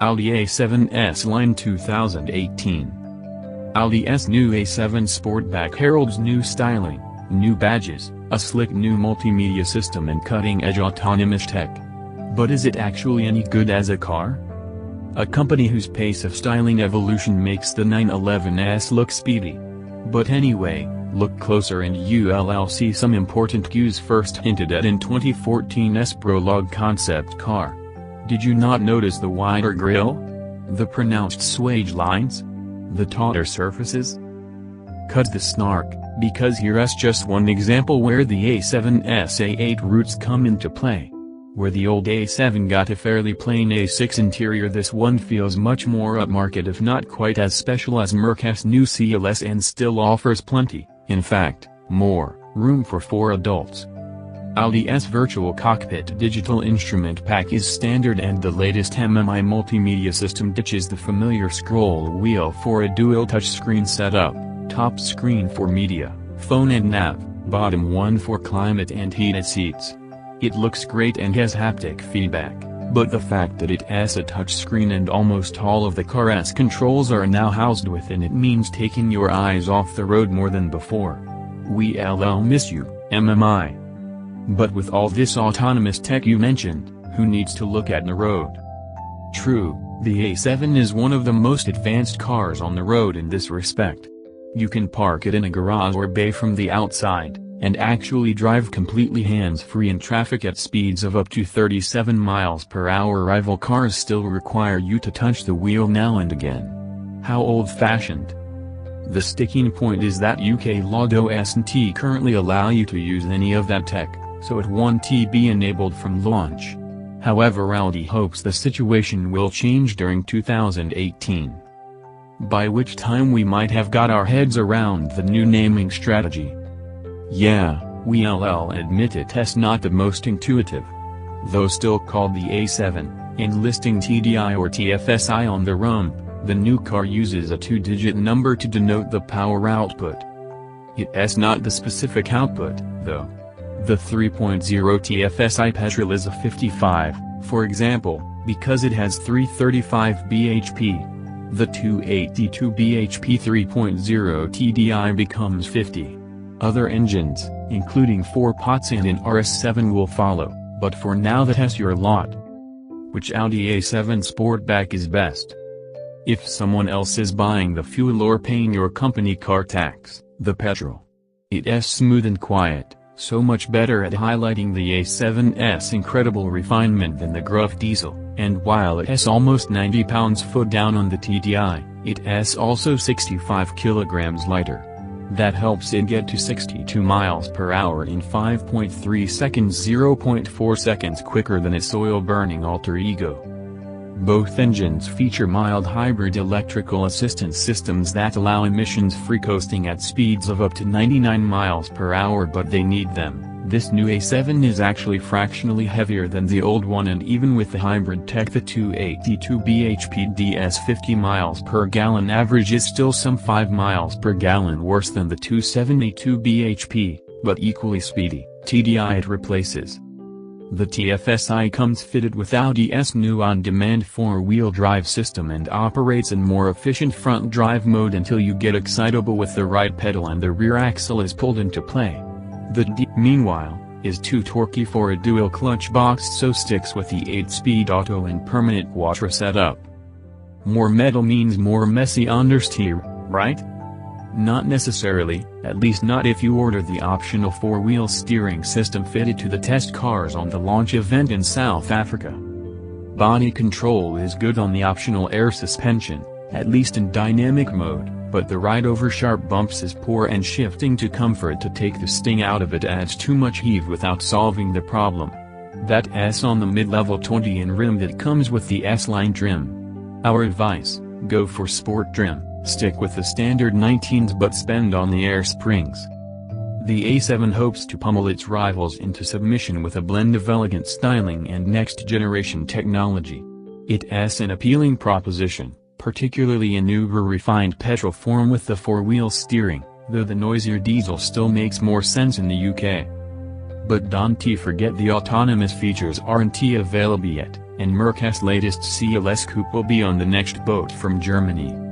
Audi A7 S line 2018. Audi S new A7 Sportback heralds new styling, new badges, a slick new multimedia system and cutting-edge autonomous tech. But is it actually any good as a car? A company whose pace of styling evolution makes the 911S look speedy. But anyway, look closer and you'll see some important cues first hinted at in 2014's prologue concept car. Did you not notice the wider grille? The pronounced swage lines? The tauter surfaces? Cut the snark, because here's just one example where the A7's A8 roots come into play. Where the old A7 got a fairly plain A6 interior, this one feels much more upmarket if not quite as special as Mercedes's new CLS and still offers plenty, in fact, more, room for 4 adults. Audi's virtual cockpit digital instrument pack is standard and the latest MMI multimedia system ditches the familiar scroll wheel for a dual touchscreen setup, top screen for media, phone and nav, bottom one for climate and heated seats. It looks great and has haptic feedback, but the fact that it has a touchscreen and almost all of the car's controls are now housed within it means taking your eyes off the road more than before. We'll miss you, MMI. But with all this autonomous tech you mentioned, who needs to look at the road? True, the A7 is one of the most advanced cars on the road in this respect. You can park it in a garage or bay from the outside, and actually drive completely hands-free in traffic at speeds of up to 37 miles per hour. Rival cars still require you to touch the wheel now and again. How old-fashioned. The sticking point is that UK law doesn't currently allow you to use any of that tech, so it won't be enabled from launch. However, Audi hopes the situation will change during 2018. By which time we might have got our heads around the new naming strategy. Yeah, we'll admit it's not the most intuitive. Though still called the A7, and listing TDI or TFSI on the rump, the new car uses a 2-digit number to denote the power output. It's not the specific output, though. The 3.0 TFSI petrol is a 55, for example, because it has 335 bhp. The 282 bhp 3.0 TDI becomes 50. Other engines, including 4 pots and an RS7 will follow, but for now that's your lot. Which Audi A7 Sportback is best? If someone else is buying the fuel or paying your company car tax, the petrol. It's smooth and quiet, so much better at highlighting the A7's incredible refinement than the gruff diesel, and while it's almost 90 pounds-foot down on the TDI, it's also 65 kilograms lighter. That helps it get to 62 miles per hour in 5.3 seconds, 0.4 seconds quicker than its oil-burning alter ego. Both engines feature mild hybrid electrical assistance systems that allow emissions-free coasting at speeds of up to 99 miles per hour, but they need them. This new A7 is actually fractionally heavier than the old one, and even with the hybrid tech the 282 bhp DS 50 miles per gallon average is still some 5 miles per gallon worse than the 272 bhp, but equally speedy, TDI it replaces. The TFSI comes fitted with Audi's new on-demand 4-wheel drive system and operates in more efficient front drive mode until you get excitable with the right pedal and the rear axle is pulled into play. The D, meanwhile, is too torquey for a dual clutch box, so sticks with the 8-speed auto and permanent quattro setup. More metal means more messy understeer, right? Not necessarily, at least not if you order the optional 4-wheel steering system fitted to the test cars on the launch event in South Africa. Body control is good on the optional air suspension, at least in dynamic mode, but the ride over sharp bumps is poor and shifting to comfort to take the sting out of it adds too much heave without solving the problem. That's on the mid-level 20 in rim that comes with the S-Line trim. Our advice, go for sport trim. Stick with the standard 19s but spend on the air springs. The A7 hopes to pummel its rivals into submission with a blend of elegant styling and next-generation technology. It's an appealing proposition, particularly in uber-refined petrol form with the 4-wheel steering, though the noisier diesel still makes more sense in the UK. But don't forget the autonomous features aren't available yet, and Merc's latest CLS coupe will be on the next boat from Germany.